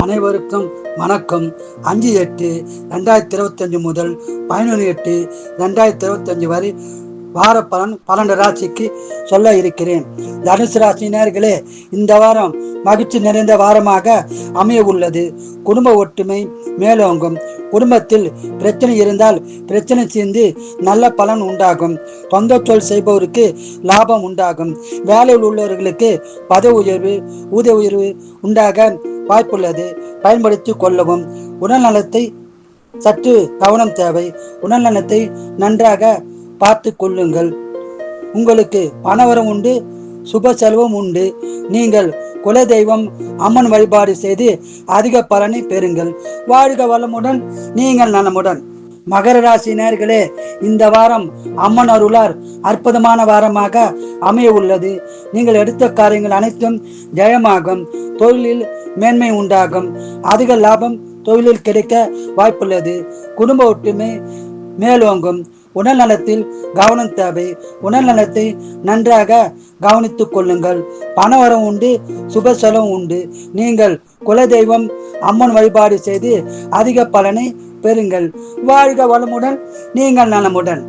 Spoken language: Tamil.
அனைவருக்கும் வணக்கம். 5/8/2025 முதல் 11/8/2025 வரை வார பலன் 12 ராசிக்கு சொல்ல இருக்கிறேன். தனுசு ராசினியர்களே, இந்த வாரம் மகிழ்ச்சி நிறைந்த வாரமாக அமைய உள்ளது. குடும்ப ஒற்றுமை மேலோங்கும். குடும்பத்தில் பிரச்சனை இருந்தால் பிரச்சனை சேர்ந்து நல்ல பலன் உண்டாகும். சொந்த தொழில் செய்பவருக்கு லாபம் உண்டாகும். வேலையில் உள்ளவர்களுக்கு பதவி உயர்வு, ஊதிய உயர்வு உண்டாக வாய்ப்புள்ளது. பயன்படுத்தி கொள்ளவும். உடல்நலத்தை சற்று கவனம் தேவை. உடல்நலத்தை நன்றாக பார்த்து கொள்ளுங்கள். உங்களுக்கு பணவரம் உண்டு, சுப செலவும் உண்டு. நீங்கள் குலதெய்வம் அம்மன் வழிபாடு செய்து அதிக பலனை பெறுங்கள். வாழ்க வளமுடன், நீங்கள் நலமுடன். மகர ராசி நேயர்களே, இந்த வாரம் அம்மன் அருளார் அற்புதமான வாரமாக அமைய உள்ளது. நீங்கள் எடுத்த காரியங்கள் அனைத்தும் ஜெயமாகும். தொழிலில் மேன்மை உண்டாகும். அதிக லாபம் தொழிலில் கிடைக்க வாய்ப்புள்ளது. குடும்ப ஒற்றுமை மேலோங்கும். உடல் நலத்தில் கவனம் தேவை. உடல் நலத்தை நன்றாக கவனித்துக் கொள்ளுங்கள். பணவரம் உண்டு, சுப செலவும் உண்டு. நீங்கள் குலதெய்வம் அம்மன் வழிபாடு செய்து அதிக பலனை பெறுங்கள். வாழ்க வளமுடன், நீங்கள் நலமுடன்.